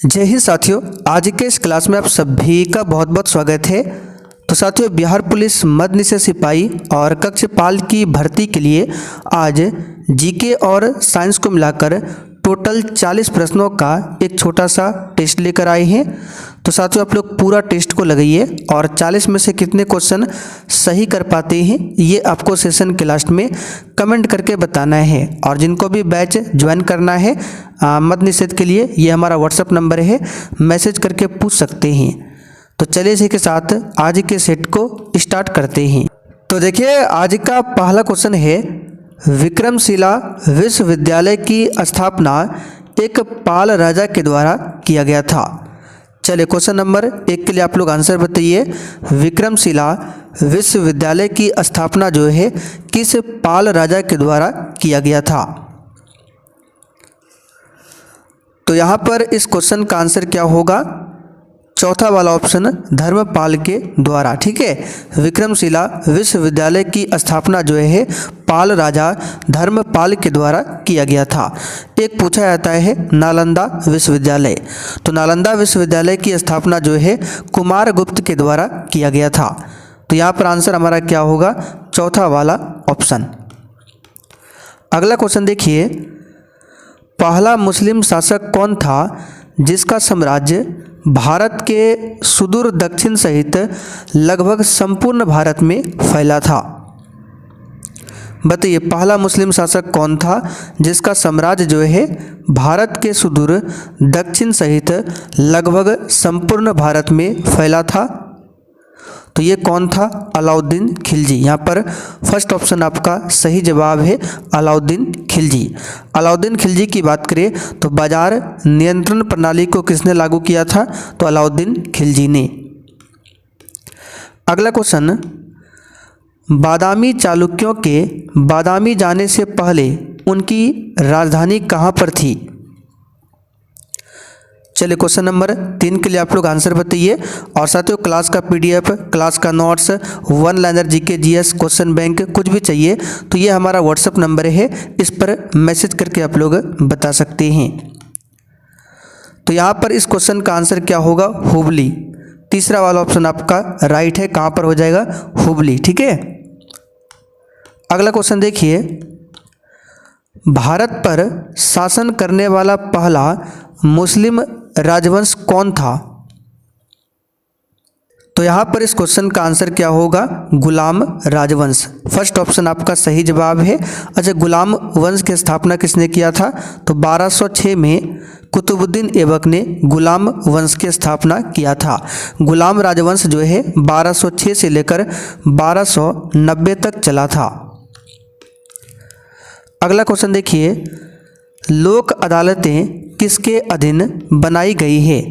जय हिंद साथियों, आज के इस क्लास में आप सभी का बहुत बहुत स्वागत है। तो साथियों, बिहार पुलिस मद्य निषेध सिपाही और कक्षपाल की भर्ती के लिए आज जीके और साइंस को मिलाकर टोटल 40 प्रश्नों का एक छोटा सा टेस्ट लेकर आए हैं। तो साथियों, आप लोग पूरा टेस्ट को लगाइए और 40 में से कितने क्वेश्चन सही कर पाते हैं ये आपको सेशन के लास्ट में कमेंट करके बताना है। और जिनको भी बैच ज्वाइन करना है मद्य निषेध के लिए, ये हमारा व्हाट्सएप नंबर है, मैसेज करके पूछ सकते हैं। तो चलिए इसी के साथ आज के सेट को स्टार्ट करते हैं। तो देखिए, आज का पहला क्वेश्चन है, विक्रमशिला विश्वविद्यालय की स्थापना एक पाल राजा के द्वारा किया गया था। चलिए क्वेश्चन नंबर 1 के लिए आप लोग आंसर बताइए। विक्रमशिला विश्वविद्यालय की स्थापना जो है किस पाल राजा के द्वारा किया गया था? तो यहाँ पर इस क्वेश्चन का आंसर क्या होगा? चौथा वाला ऑप्शन, धर्मपाल के द्वारा। ठीक है, विक्रमशिला विश्वविद्यालय की स्थापना जो है पाल राजा धर्मपाल के द्वारा किया गया था। एक पूछा जाता है नालंदा विश्वविद्यालय, तो नालंदा विश्वविद्यालय की स्थापना जो है कुमारगुप्त के द्वारा किया गया था। तो यहाँ पर आंसर हमारा क्या होगा? चौथा वाला ऑप्शन। अगला क्वेश्चन देखिए, पहला मुस्लिम शासक कौन था जिसका साम्राज्य भारत के सुदूर दक्षिण सहित लगभग संपूर्ण भारत में फैला था? बताइए, पहला मुस्लिम शासक कौन था जिसका साम्राज्य जो है भारत के सुदूर दक्षिण सहित लगभग संपूर्ण भारत में फैला था? तो ये कौन था? अलाउद्दीन खिलजी। यहाँ पर फर्स्ट ऑप्शन आपका सही जवाब है, अलाउद्दीन खिलजी। अलाउद्दीन खिलजी की बात करें तो बाजार नियंत्रण प्रणाली को किसने लागू किया था? तो अलाउद्दीन खिलजी ने। अगला क्वेश्चन, बादामी चालुक्यों के बादामी जाने से पहले उनकी राजधानी कहाँ पर थी? चलिए क्वेश्चन नंबर 3 के लिए आप लोग आंसर बताइए। और साथियों, क्लास का पीडीएफ, क्लास का notes, one liner GK GS, question bank कुछ भी चाहिए तो ये हमारा व्हाट्सएप नंबर है, इस पर मैसेज करके आप लोग बता सकते हैं। तो यहाँ पर इस क्वेश्चन का आंसर क्या होगा? हुबली। तीसरा वाला ऑप्शन आपका राइट है। कहाँ पर हो जाएगा? हुबली। ठीक है। अगला क्वेश्चन देखिए, भारत पर शासन करने वाला पहला मुस्लिम राजवंश कौन था? तो यहाँ पर इस क्वेश्चन का आंसर क्या होगा? गुलाम राजवंश। फर्स्ट ऑप्शन आपका सही जवाब है। अच्छा, गुलाम वंश की स्थापना किसने किया था? तो 1206 में कुतुबुद्दीन ऐबक ने गुलाम वंश की स्थापना किया था। गुलाम राजवंश जो है 1206 से लेकर 1290 तक चला था। अगला क्वेश्चन देखिए, लोक अदालतें किसके अधीन बनाई गई है?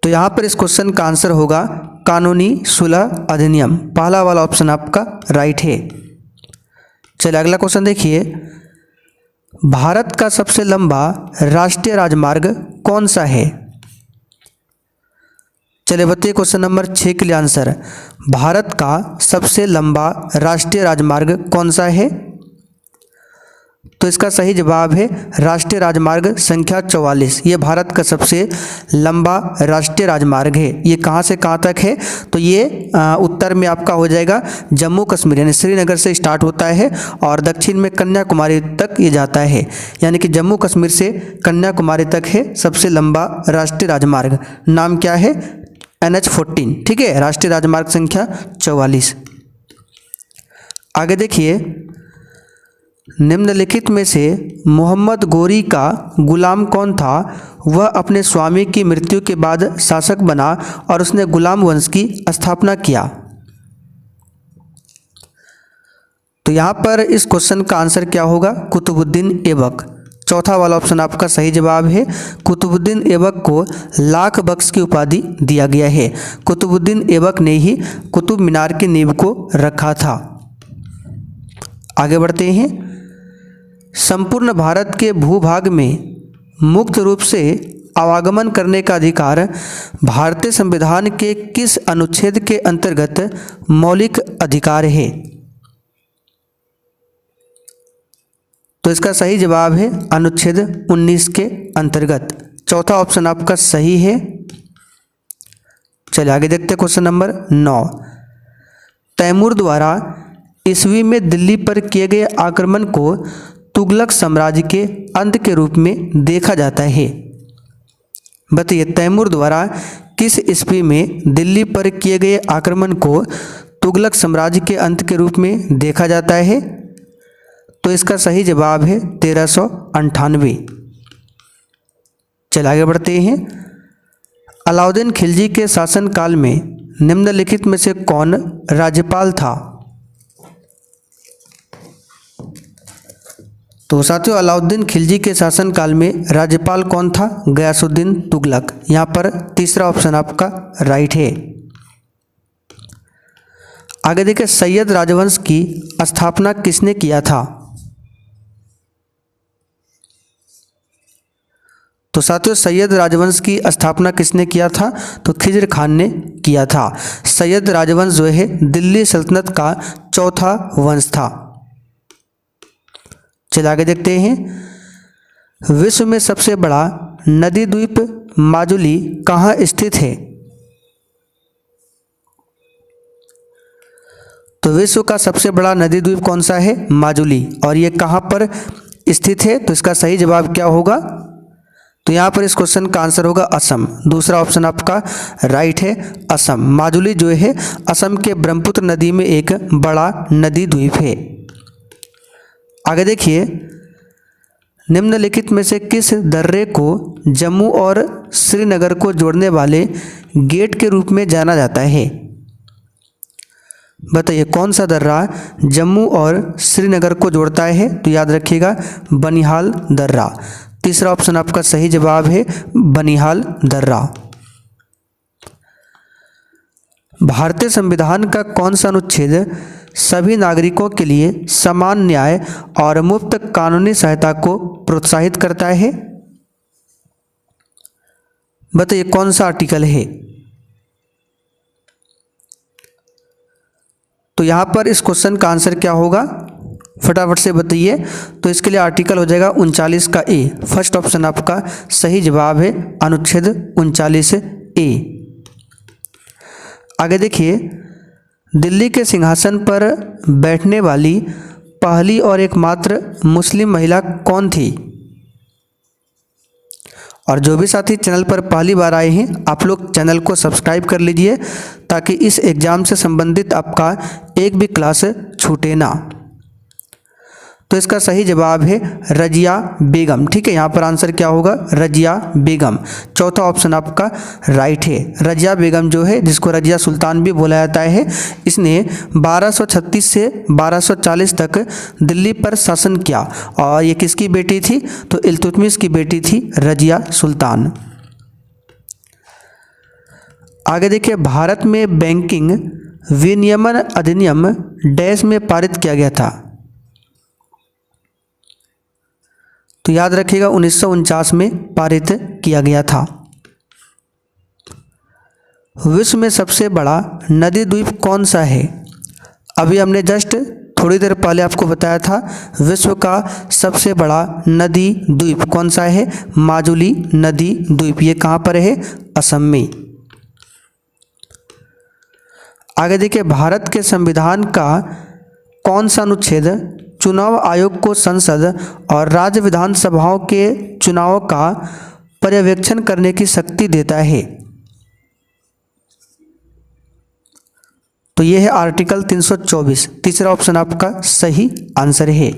तो यहाँ पर इस क्वेश्चन का आंसर होगा कानूनी सुलह अधिनियम। पहला वाला ऑप्शन आपका राइट है। चलिए अगला क्वेश्चन देखिए, भारत का सबसे लंबा राष्ट्रीय राजमार्ग कौन सा है? चलिए बताइए क्वेश्चन नंबर 6 के लिए आंसर। भारत का सबसे लंबा राष्ट्रीय राजमार्ग कौन सा है? तो इसका सही जवाब है राष्ट्रीय राजमार्ग संख्या 44। ये भारत का सबसे लंबा राष्ट्रीय राजमार्ग है। ये कहाँ से कहाँ तक है? तो ये उत्तर में आपका हो जाएगा जम्मू कश्मीर, यानी श्रीनगर से स्टार्ट होता है और दक्षिण में कन्याकुमारी तक ये जाता है। यानी कि जम्मू कश्मीर से कन्याकुमारी तक है सबसे लंबा राष्ट्रीय राजमार्ग। नाम क्या है? NH14। ठीक है, राष्ट्रीय राजमार्ग संख्या 44। आगे देखिए, निम्नलिखित में से मोहम्मद गोरी का गुलाम कौन था? वह अपने स्वामी की मृत्यु के बाद शासक बना और उसने गुलाम वंश की स्थापना किया। तो यहाँ पर इस क्वेश्चन का आंसर क्या होगा? कुतुबुद्दीन ऐबक। चौथा वाला ऑप्शन आपका सही जवाब है। कुतुबुद्दीन ऐबक को लाख बख्श की उपाधि दिया गया है। कुतुबुद्दीन ऐबक ने ही कुतुब मीनार की नींव को रखा था। आगे बढ़ते हैं, संपूर्ण भारत के भूभाग में मुक्त रूप से आवागमन करने का अधिकार भारतीय संविधान के किस अनुच्छेद के अंतर्गत मौलिक अधिकार है? तो इसका सही जवाब है अनुच्छेद 19 के अंतर्गत। चौथा ऑप्शन आपका सही है। चलिए आगे देखते हैं क्वेश्चन नंबर 9। तैमूर द्वारा ईस्वी में दिल्ली पर किए गए आक्रमण को तुगलक साम्राज्य के अंत के रूप में देखा जाता है। बताइए तैमूर द्वारा किस ईस्वी में दिल्ली पर किए गए आक्रमण को तुगलक साम्राज्य के अंत के रूप में देखा जाता है? तो इसका सही जवाब है 1398। चलिए आगे बढ़ते हैं। अलाउद्दीन खिलजी के शासनकाल में निम्नलिखित में से कौन राज्यपाल था? तो साथियों अलाउद्दीन खिलजी के शासनकाल में राज्यपाल कौन था? गयासुद्दीन तुगलक। यहाँ पर तीसरा ऑप्शन आपका राइट है। आगे देखिए सैयद राजवंश की स्थापना किसने किया था? तो साथियों सैयद राजवंश की स्थापना किसने किया था? तो खिज्र खान ने किया था। सैयद राजवंश जो है दिल्ली सल्तनत का चौथा वंश था। चलिए आगे देखते हैं। विश्व में सबसे बड़ा नदी द्वीप माजुली कहाँ स्थित है? तो विश्व का सबसे बड़ा नदी द्वीप कौन सा है? माजुली। और ये कहाँ पर स्थित है? तो इसका सही जवाब क्या होगा? तो यहाँ पर इस क्वेश्चन का आंसर होगा असम। दूसरा ऑप्शन आपका राइट है असम। माजुली जो है असम के ब्रह्मपुत्र नदी में एक बड़ा नदी द्वीप है। आगे देखिए निम्नलिखित में से किस दर्रे को जम्मू और श्रीनगर को जोड़ने वाले गेट के रूप में जाना जाता है? बताइए कौन सा दर्रा जम्मू और श्रीनगर को जोड़ता है? तो याद रखिएगा बनिहाल दर्रा। तीसरा ऑप्शन आपका सही जवाब है बनिहाल दर्रा। भारतीय संविधान का कौन सा अनुच्छेद सभी नागरिकों के लिए समान न्याय और मुफ्त कानूनी सहायता को प्रोत्साहित करता है? बताइए कौन सा आर्टिकल है? तो यहां पर इस क्वेश्चन का आंसर क्या होगा फटाफट से बताइए। तो इसके लिए आर्टिकल हो जाएगा 39 का ए। फर्स्ट ऑप्शन आपका सही जवाब है अनुच्छेद 39 ए। आगे देखिए दिल्ली के सिंहासन पर बैठने वाली पहली और एकमात्र मुस्लिम महिला कौन थी? और जो भी साथी चैनल पर पहली बार आए हैं आप लोग चैनल को सब्सक्राइब कर लीजिए ताकि इस एग्ज़ाम से संबंधित आपका एक भी क्लास छूटे ना। तो इसका सही जवाब है रजिया बेगम। ठीक है यहाँ पर आंसर क्या होगा? रजिया बेगम। चौथा ऑप्शन आपका राइट है। रजिया बेगम जो है जिसको रजिया सुल्तान भी बोला जाता है, इसने 1236 से 1240 तक दिल्ली पर शासन किया। और ये किसकी बेटी थी? तो इल्तुतमिश की बेटी थी रजिया सुल्तान। आगे देखिए भारत में बैंकिंग विनियमन अधिनियम डैश में पारित किया गया था? तो याद रखिएगा 1949 में पारित किया गया था। विश्व में सबसे बड़ा नदी द्वीप कौन सा है? अभी हमने जस्ट थोड़ी देर पहले आपको बताया था विश्व का सबसे बड़ा नदी द्वीप कौन सा है? माजुली नदी द्वीप। ये कहाँ पर है? असम में। आगे देखिए भारत के संविधान का कौन सा अनुच्छेद चुनाव आयोग को संसद और राज्य विधानसभाओं के चुनावों का पर्यवेक्षण करने की शक्ति देता है? तो यह है आर्टिकल 324। तीसरा ऑप्शन आपका सही आंसर है।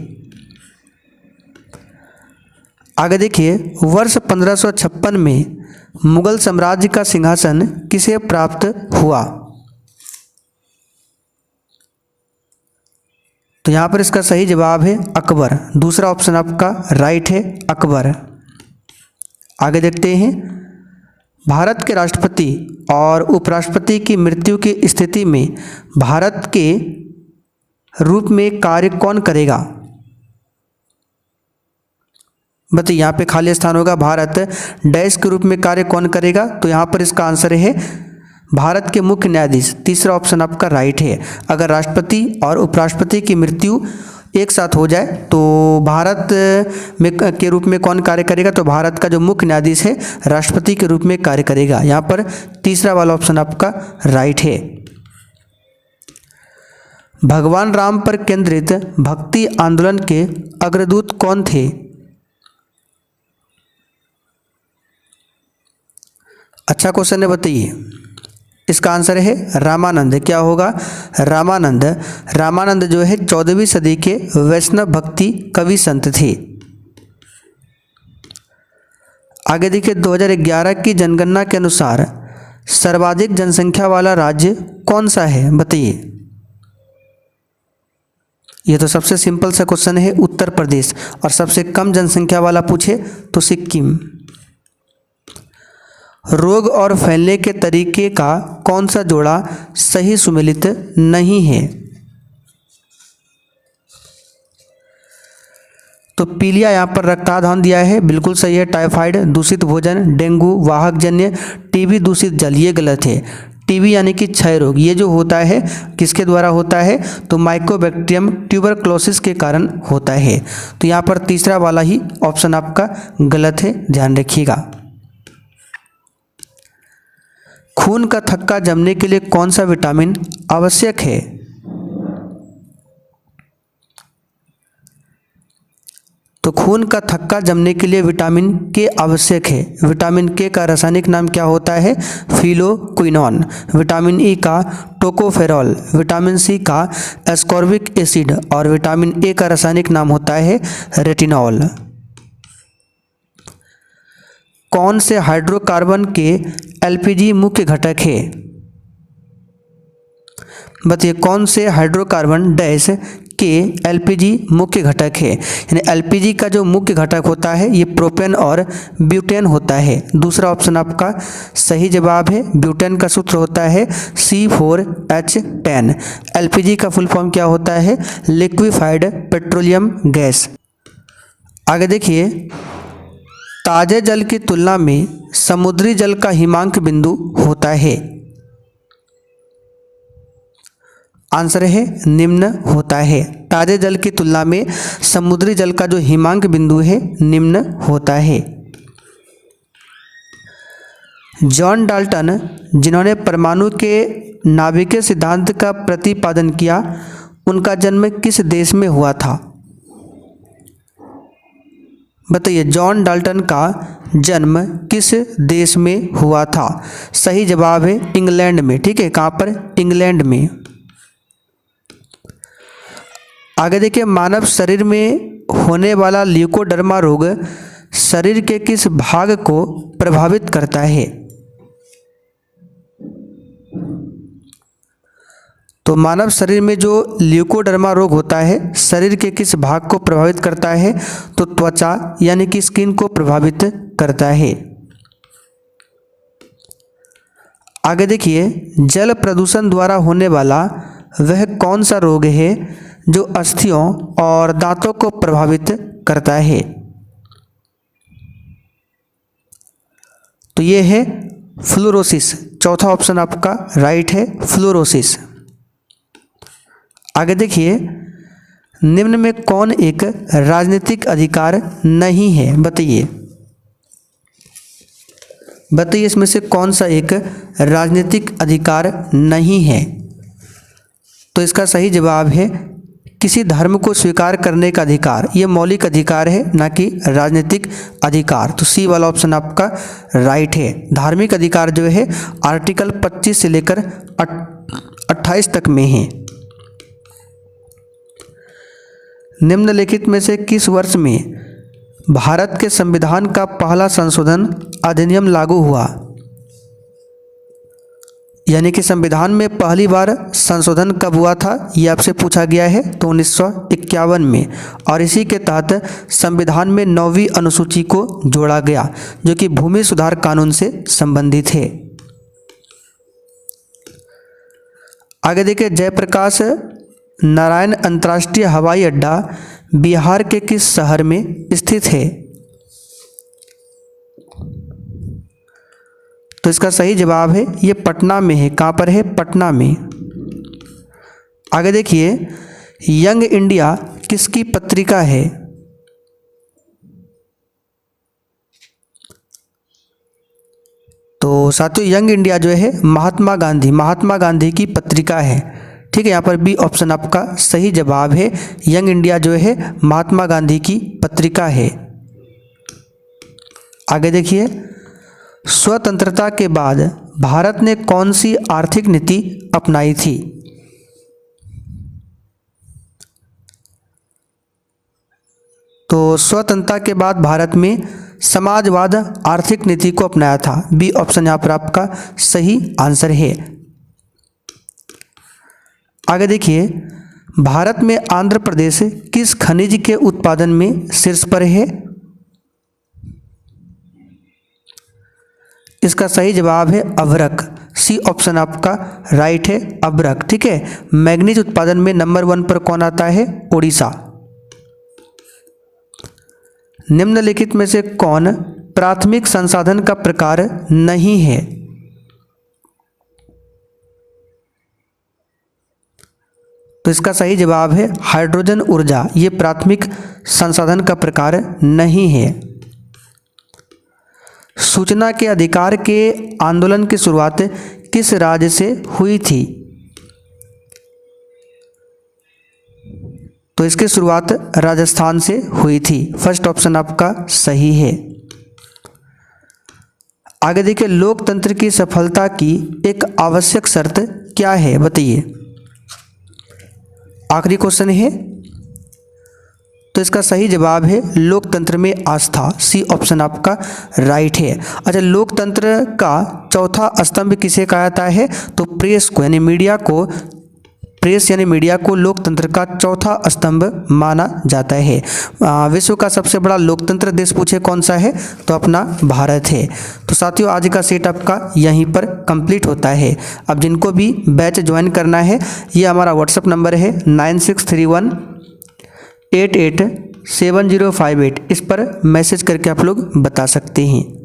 आगे देखिए वर्ष 1556 में मुगल साम्राज्य का सिंहासन किसे प्राप्त हुआ? तो यहाँ पर इसका सही जवाब है अकबर। दूसरा ऑप्शन आपका राइट है अकबर। आगे देखते हैं भारत के राष्ट्रपति और उपराष्ट्रपति की मृत्यु की स्थिति में भारत के रूप में कार्य कौन करेगा? बताइए यहाँ पे खाली स्थान होगा भारत डैश के रूप में कार्य कौन करेगा? तो यहाँ पर इसका आंसर है भारत के मुख्य न्यायाधीश। तीसरा ऑप्शन आपका राइट है। अगर राष्ट्रपति और उपराष्ट्रपति की मृत्यु एक साथ हो जाए तो भारत में के रूप में कौन कार्य करेगा, तो भारत का जो मुख्य न्यायाधीश है राष्ट्रपति के रूप में कार्य करेगा। यहाँ पर तीसरा वाला ऑप्शन आपका राइट है। भगवान राम पर केंद्रित भक्ति आंदोलन के अग्रदूत कौन थे? अच्छा क्वेश्चन है, बताइए। इसका आंसर है रामानंद। क्या होगा? रामानंद। रामानंद जो है 14वीं सदी के वैष्णव भक्ति कवि संत थे। आगे देखिए, 2011 की जनगणना के अनुसार सर्वाधिक जनसंख्या वाला राज्य कौन सा है? बताइए। ये तो सबसे सिंपल सा क्वेश्चन है, उत्तर प्रदेश। और सबसे कम जनसंख्या वाला पूछे तो सिक्किम। रोग और फैलने के तरीके का कौन सा जोड़ा सही सुमेलित नहीं है? तो पीलिया यहाँ पर रक्ताधान दिया है, बिल्कुल सही है। टाइफाइड, दूषित भोजन, डेंगू, वाहक जन्य, टीबी, दूषित जल, ये गलत है। टीबी यानी कि क्षय रोग, ये जो होता है किसके द्वारा होता है? तो माइकोबैक्टीरियम ट्यूबरक्लोसिस के कारण होता है। तो यहाँ पर तीसरा वाला ही ऑप्शन आपका गलत है, ध्यान रखिएगा। खून का थक्का जमने के लिए कौन सा विटामिन आवश्यक है? तो खून का थक्का जमने के लिए विटामिन के आवश्यक है। विटामिन के का रासायनिक नाम क्या होता है? फिलोक्विनोन। विटामिन ई का टोकोफेरॉल, विटामिन सी का एस्कॉर्बिक एसिड और विटामिन ए का रासायनिक नाम होता है रेटिनॉल। कौन से हाइड्रोकार्बन के एलपीजी मुख्य घटक है? बताइए, कौन से हाइड्रोकार्बन डैश के एलपीजी मुख्य घटक है? यानी एलपीजी का जो मुख्य घटक होता है ये प्रोपेन और ब्यूटेन होता है। दूसरा ऑप्शन आपका सही जवाब है। ब्यूटेन का सूत्र होता है C4H10। एलपीजी का फुल फॉर्म क्या होता है? Liquefied petroleum gas. आगे देखिए, ताजे जल की तुलना में समुद्री जल का हिमांक बिंदु होता है। आंसर है निम्न होता है। ताजे जल की तुलना में समुद्री जल का जो हिमांक बिंदु है निम्न होता है। जॉन डाल्टन, जिन्होंने परमाणु के नाभिकीय सिद्धांत का प्रतिपादन किया, उनका जन्म किस देश में हुआ था? बताइए, जॉन डाल्टन का जन्म किस देश में हुआ था? सही जवाब है इंग्लैंड में। ठीक है, कहाँ पर? इंग्लैंड में। आगे देखिए, मानव शरीर में होने वाला ल्यूकोडर्मा रोग शरीर के किस भाग को प्रभावित करता है? तो मानव शरीर में जो ल्यूकोडर्मा रोग होता है शरीर के किस भाग को प्रभावित करता है? तो त्वचा यानी कि स्किन को प्रभावित करता है। आगे देखिए, जल प्रदूषण द्वारा होने वाला वह कौन सा रोग है जो अस्थियों और दांतों को प्रभावित करता है? तो ये है फ्लोरोसिस। चौथा ऑप्शन आपका राइट है, फ्लोरोसिस। आगे देखिए, निम्न में कौन एक राजनीतिक अधिकार नहीं है? बताइए। बताइए, इसमें से कौन सा एक राजनीतिक अधिकार नहीं है? तो इसका सही जवाब है किसी धर्म को स्वीकार करने का अधिकार। ये मौलिक अधिकार है, ना कि राजनीतिक अधिकार। तो सी वाला ऑप्शन आपका राइट है। धार्मिक अधिकार जो है आर्टिकल 25 से लेकर 28 तक में है। निम्नलिखित में से किस वर्ष में भारत के संविधान का पहला संशोधन अधिनियम लागू हुआ? यानी कि संविधान में पहली बार संशोधन कब हुआ था, ये आपसे पूछा गया है। तो 1951 में। और इसी के तहत संविधान में 9वीं अनुसूची को जोड़ा गया, जो कि भूमि सुधार कानून से संबंधित है। आगे देखिए, जयप्रकाश नारायण अंतर्राष्ट्रीय हवाई अड्डा बिहार के किस शहर में स्थित है? तो इसका सही जवाब है ये पटना में है। कहाँ पर है? पटना में। आगे देखिए, यंग इंडिया किसकी पत्रिका है? तो साथियों यंग इंडिया जो है महात्मा गांधी की पत्रिका है। ठीक है, यहाँ पर बी ऑप्शन आपका सही जवाब है। यंग इंडिया जो है महात्मा गांधी की पत्रिका है। आगे देखिए, स्वतंत्रता के बाद भारत ने कौन सी आर्थिक नीति अपनाई थी? तो स्वतंत्रता के बाद भारत में समाजवाद आर्थिक नीति को अपनाया था। बी ऑप्शन यहाँ पर आपका सही आंसर है। आगे देखिए, भारत में आंध्र प्रदेश किस खनिज के उत्पादन में शीर्ष पर है? इसका सही जवाब है अभ्रक। सी ऑप्शन आपका राइट है, अभ्रक। ठीक है, मैग्नीज उत्पादन में नंबर 1 पर कौन आता है? ओडिशा। निम्नलिखित में से कौन प्राथमिक संसाधन का प्रकार नहीं है? तो इसका सही जवाब है हाइड्रोजन ऊर्जा। ये प्राथमिक संसाधन का प्रकार नहीं है। सूचना के अधिकार के आंदोलन की शुरुआत किस राज्य से हुई थी? तो इसकी शुरुआत राजस्थान से हुई थी। फर्स्ट ऑप्शन आपका सही है। आगे देखिए, लोकतंत्र की सफलता की एक आवश्यक शर्त क्या है? बताइए। आखिरी क्वेश्चन है, तो इसका सही जवाब है लोकतंत्र में आस्था। सी ऑप्शन आपका राइट है। अच्छा, लोकतंत्र का चौथा स्तंभ किसे कहा जाता है? तो प्रेस को यानी मीडिया को, प्रेस यानी मीडिया को लोकतंत्र का चौथा स्तंभ माना जाता है। विश्व का सबसे बड़ा लोकतंत्र देश पूछे कौन सा है? तो अपना भारत है। तो साथियों आज का सेट आपका यहीं पर कंप्लीट होता है। अब जिनको भी बैच ज्वाइन करना है, ये हमारा व्हाट्सअप नंबर है 9631887058। इस पर मैसेज करके आप लोग बता सकते हैं।